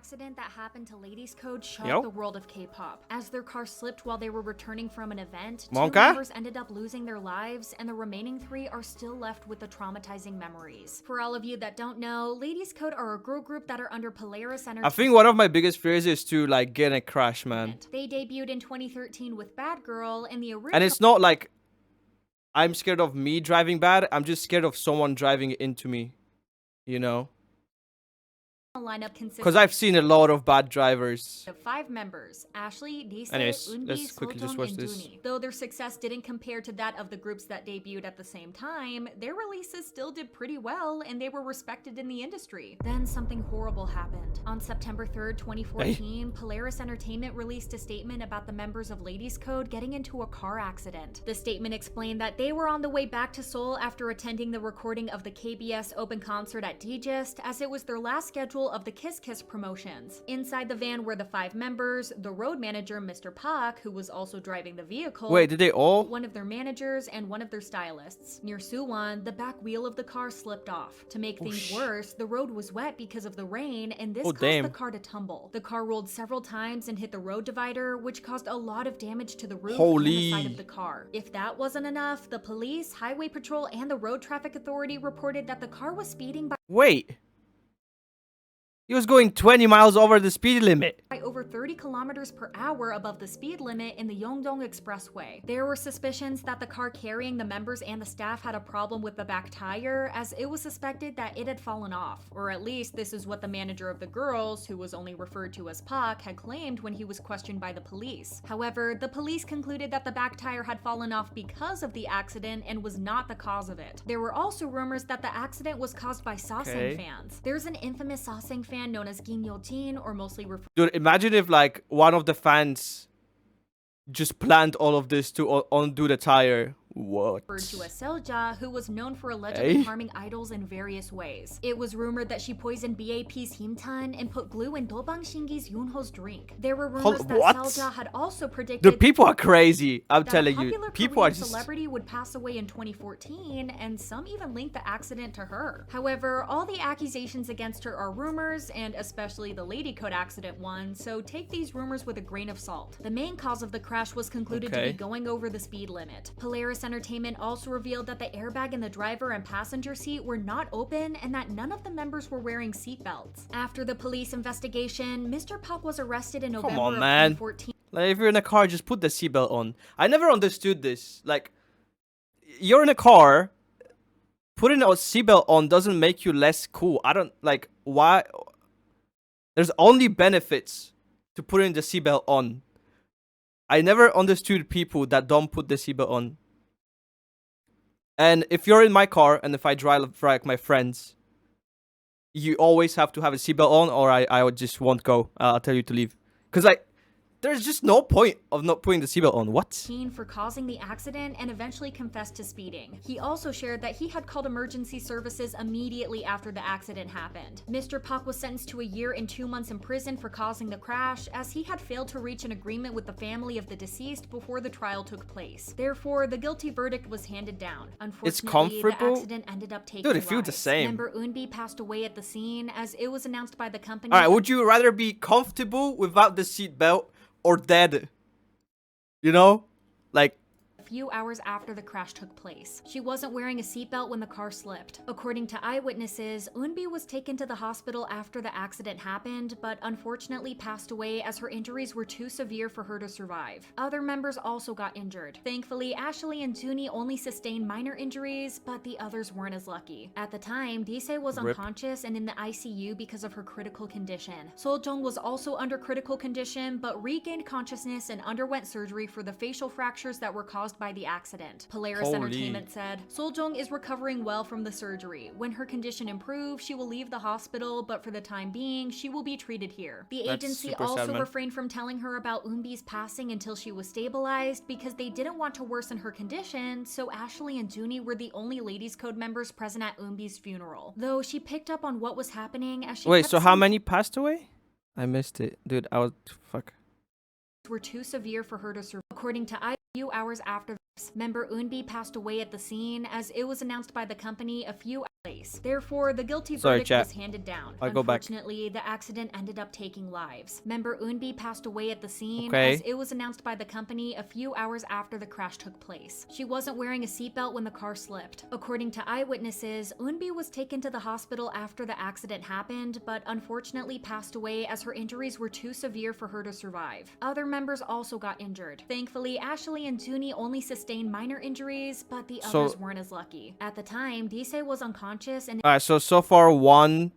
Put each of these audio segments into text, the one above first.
accident that happened to Ladies Code shocked the world of K-pop. As their car slipped while they were returning from an event, 2 members ended up losing their lives, and the remaining 3 are still left with the traumatizing memories. For all of you that don't know, Ladies Code are a girl group that are under Polaris Entertainment. I think one of my biggest fears is to like get in a crash, man. They debuted in 2013 with Bad Girl, and the original. And it's not like I'm scared of me driving bad. I'm just scared of someone driving into me, you know? lineup consists because I've seen a lot of bad drivers. Of 5 members: Ashley, Dise, Anyways, Eunbi, let's quickly just Soljong, watch and this. Dooney. Though their success didn't compare to that of the groups that debuted at the same time, their releases still did pretty well and they were respected in the industry. Then something horrible happened. On September 3rd, 2014, Polaris Entertainment released a statement about the members of Ladies Code getting into a car accident. The statement explained that they were on the way back to Seoul after attending the recording of the KBS Open Concert at Digest, as it was their last schedule of the Kiss Kiss promotions. Inside the van were the 5 members, the road manager Mr. Park, who was also driving the vehicle. Wait, did they all? One of their managers and one of their stylists. Near Suwon, the back wheel of the car slipped off. To make things worse, the road was wet because of the rain, and this caused the car to tumble. The car rolled several times and hit the road divider, which caused a lot of damage to the roof and the side of the car. If that wasn't enough, the police, highway patrol, and the road traffic authority reported that the car was speeding by He was going 20 miles over the speed limit. By over 30 kilometers per hour above the speed limit in the Yeongdong Expressway. There were suspicions that the car carrying the members and the staff had a problem with the back tire, as it was suspected that it had fallen off. Or at least this is what the manager of the girls, who was only referred to as Pak, had claimed when he was questioned by the police. However, the police concluded that the back tire had fallen off because of the accident and was not the cause of it. There were also rumors that the accident was caused by Sasang fans. There's an infamous Sasang fan known as Kim Yo-jin, or mostly referred. Dude, imagine if like one of the fans just planned all of this to undo the tire. What? Referred to as Selja, who was known for allegedly harming idols in various ways. It was rumored that she poisoned BAP's Himtan and put glue in Dobang Shingi's Yoonho's drink. There were rumors that Selja had also predicted. Dude, people are crazy. I'm telling you, people are just. Celebrity would pass away in 2014, and some even linked the accident to her. However, all the accusations against her are rumors, and especially the Lady Code accident one, so take these rumors with a grain of salt. The main cause of the crash was concluded to be going over the speed limit. Polaris Entertainment also revealed that the airbag in the driver and passenger seat were not open and that none of the members were wearing seatbelts. After the police investigation, Mr. Park was arrested in November of 2014. Like, if you're in a car, just put the seatbelt on. I never understood this. Like, you're in a car, putting a seatbelt on doesn't make you less cool. I don't, like, why? There's only benefits to putting the seatbelt on. I never understood people that don't put the seatbelt on. And if you're in my car and if I drive for like my friends, you always have to have a seatbelt on, or I just won't go. I'll tell you to leave. Because like, there's just no point of not putting the seatbelt on. What? For causing the accident and eventually confessed to speeding. He also shared that he had called emergency services immediately after the accident happened. Mr. Park was sentenced to 1 year and 2 months in prison for causing the crash, as he had failed to reach an agreement with the family of the deceased before the trial took place. Therefore, the guilty verdict was handed down. Unfortunately, the accident ended up taking Dude, it feels the same. Member Eunbi passed away at the scene, as it was announced by the company. Alright, would you rather be comfortable without the seatbelt or dead? You know? Like, few hours after the crash took place. She wasn't wearing a seatbelt when the car slipped. According to eyewitnesses, Eunbi was taken to the hospital after the accident happened, but unfortunately passed away as her injuries were too severe for her to survive. Other members also got injured. Thankfully, Ashley and Dooney only sustained minor injuries, but the others weren't as lucky. At the time, Dise was unconscious and in the ICU because of her critical condition. Soljong was also under critical condition, but regained consciousness and underwent surgery for the facial fractures that were caused by the accident. Polaris Entertainment said, Soljong is recovering well from the surgery. When her condition improves, she will leave the hospital, but for the time being, she will be treated here. The agency also refrained from telling her about Eunbi's passing until she was stabilized because they didn't want to worsen her condition, so Ashley and Dooney were the only Ladies Code members present at Eunbi's funeral. Though she picked up on what was happening as she so how many passed away? I missed it. Dude, I was... fuck. Were too severe for her to survive. According to a few hours after this, member Eunbi passed away at the scene as it was announced by the company a few hours later. Therefore, the guilty verdict was handed down. I go back. Unfortunately, the accident ended up taking lives. Member Eunbi passed away at the scene Okay. as it was announced by the company a few hours after the crash took place. She wasn't wearing a seatbelt when the car slipped. According to eyewitnesses, Eunbi was taken to the hospital after the accident happened, but unfortunately passed away as her injuries were too severe for her to survive. Other members also got injured. Thankfully, Ashley and Junie only sustained minor injuries, but the others weren't as lucky. At the time, Dise was unconscious and Alright, so far one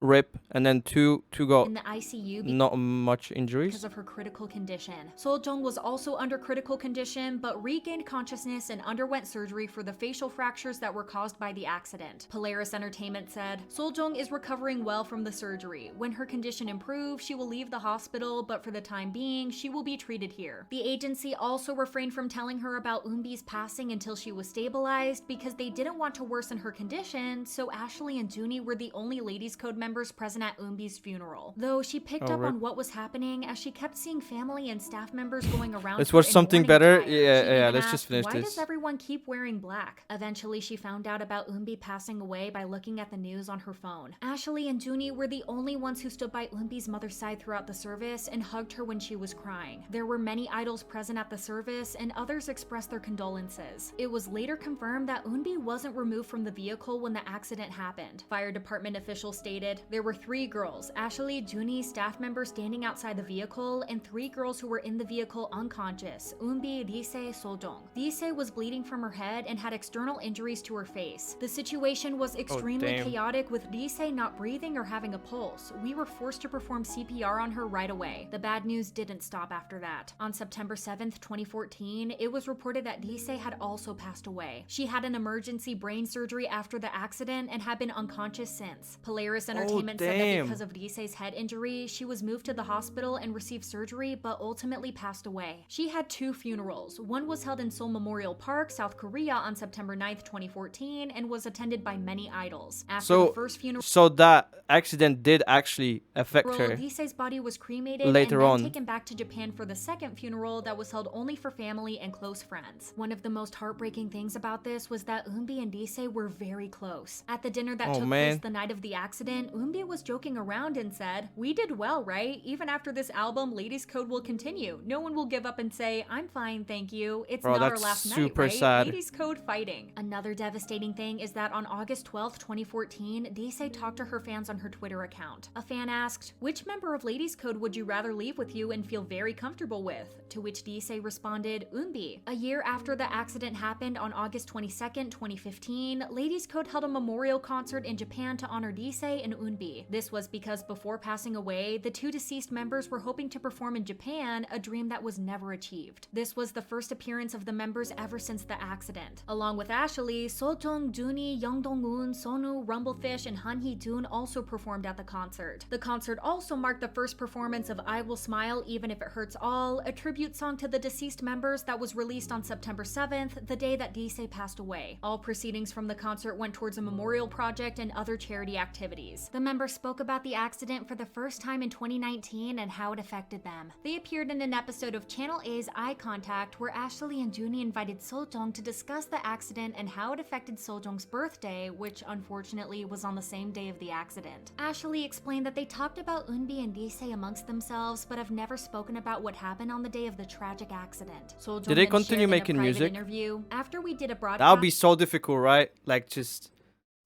rip and then two go in the ICU not much because injuries. of her critical condition. Soljong was also under critical condition, but regained consciousness and underwent surgery for the facial fractures that were caused by the accident. Polaris Entertainment said, Soljong is recovering well from the surgery. When her condition improves, she will leave the hospital, but for the time being, she will be treated here. The agency also refrained from telling her about Eunbi's passing until she was stabilized because they didn't want to worsen her condition, so Ashley and Junie were the only Ladies Code members present at Eunbi's funeral. Though she picked up on what was happening as she kept seeing family and staff members going around. Let's her watch in something mourning better. attire. She Yeah, even let's just asked, finish why this. does everyone keep wearing black? Eventually, she found out about Eunbi passing away by looking at the news on her phone. Ashley and Junie were the only ones who stood by Eunbi's mother's side throughout the service and hugged her when she was crying. There were many idols present at the service, and others expressed their condolences. It was later confirmed that Eunbi wasn't removed from the vehicle when the accident happened. Fire department officials stated there were 3 girls, Ashley, Junie, staff members standing outside the vehicle, and 3 girls who were in the vehicle unconscious, Eunbi, Dise, Soljong. Dise was bleeding from her head and had external injuries to her face. The situation was extremely chaotic, with Dise not breathing or having a pulse. We were forced to perform CPR on her right away. The bad news didn't stop after that. On September 7th, 2014, it was reported that Dise had also passed away. She had an emergency brain surgery after the accident and had been unconscious since. Polaris Entertainment said that because of Dise's head injury, she was moved to the hospital and received surgery, but ultimately passed away. She had 2 funerals. One was held in Seoul Memorial Park, South Korea on September 9th, 2014, and was attended by many idols. After the first funeral, so that accident did actually affect her. Dise's body was cremated later and on. then taken back to Japan for the second funeral that was held only for family and close friends. One of the most heartbreaking things about this was that Eunbi and Dise were very close. At the dinner that took place the night of the accident, Eunbi was joking around and said, "We did well, right? Even after this album, Ladies Code will continue. No one will give up and say, I'm fine, thank you. It's not our last night, right? Sad. Ladies Code fighting." Another devastating thing is that on August 12th, 2014, Dise talked to her fans on her Twitter account. A fan asked, "Which member of Ladies Code would you rather leave with you and feel very comfortable with?" To which Dise responded, "Eunbi." A year after the accident happened on August 22nd, 2015, Ladies Code held a memorial concert in Japan to honor Dise and Eunbi. This was because before passing away, the 2 deceased members were hoping to perform in Japan, a dream that was never achieved. This was the first appearance of the members ever since the accident. Along with Ashley, Soljong, Junie, Young Dong-un, Sonu, Rumblefish, and Han Hee-jun also performed at the concert. The concert also marked the first performance of I Will Smile Even If It Hurts All, a tribute song to the deceased members that was released on September 7th, the day that Dise passed away. All proceedings from the concert went towards a memorial project and other charity activities. The members spoke about the accident for the first time in 2019 and how it affected them. They appeared in an episode of Channel A's Eye Contact where Ashley and Junie invited Soljong to discuss the accident and how it affected Soljong's birthday, which unfortunately was on the same day of the accident. Ashley explained that they talked about Eunbi and Dise amongst themselves, but have never spoken about what happened on the day of the tragic accident. Soljong Did they then continue shared in a making private music? interview, after we did a broadcast That would be so difficult, right? Like just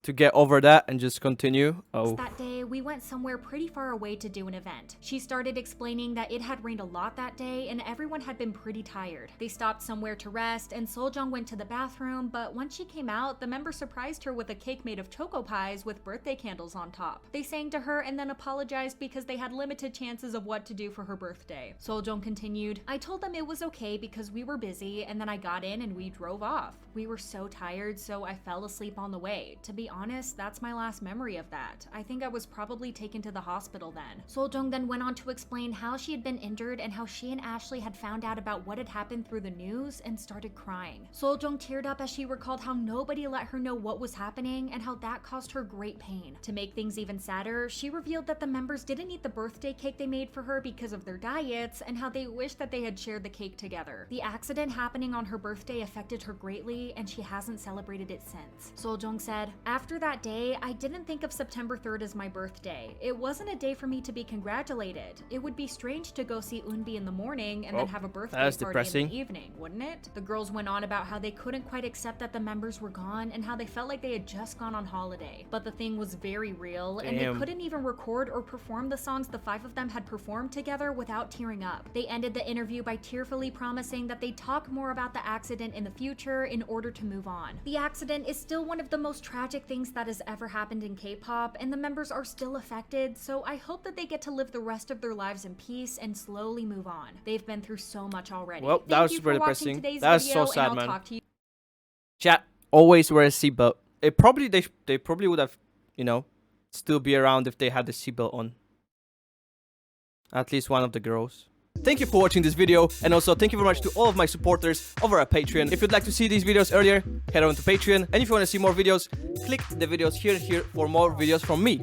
to get over that and just continue. Oh. That day, we went somewhere pretty far away to do an event. She started explaining that it had rained a lot that day and everyone had been pretty tired. They stopped somewhere to rest and Soljong went to the bathroom, but once she came out, the member surprised her with a cake made of choco pies with birthday candles on top. They sang to her and then apologized because they had limited chances of what to do for her birthday. Soljong continued, "I told them it was okay because we were busy and then I got in and we drove off. We were so tired, so I fell asleep on the way. To be honest, that's my last memory of that. I think I was probably taken to the hospital then. Seoljung then went on to explain how she had been injured and how she and Ashley had found out about what had happened through the news and started crying. Seoljung teared up as she recalled how nobody let her know what was happening and how that caused her great pain. To make things even sadder, she revealed that the members didn't eat the birthday cake they made for her because of their diets and how they wished that they had shared the cake together. The accident happening on her birthday affected her greatly and she hasn't celebrated it since. Seoljung said, "After that day, I didn't think of September 3rd as my birthday. It wasn't a day for me to be congratulated. It would be strange to go see Eunbi in the morning and then have a birthday party in the evening, wouldn't it?" The girls went on about how they couldn't quite accept that the members were gone and how they felt like they had just gone on holiday. But the thing was very real and they couldn't even record or perform the songs the 5 of them had performed together without tearing up. They ended the interview by tearfully promising that they'd talk more about the accident in the future in order to move on. The accident is still one of the most tragic things that has ever happened in K-pop, and the members are still affected, so I hope that they get to live the rest of their lives in peace and slowly move on. They've been through so much already. Well, that was super depressing. That's so sad, and I'll man. talk to you. Chat, always wear a seatbelt. They probably would have, you know, still be around if they had the seatbelt on. At least one of the girls. Thank you for watching this video, and also thank you very much to all of my supporters over at Patreon. If you'd like to see these videos earlier, head on to Patreon, and if you want to see more videos, click the videos here for more videos from me.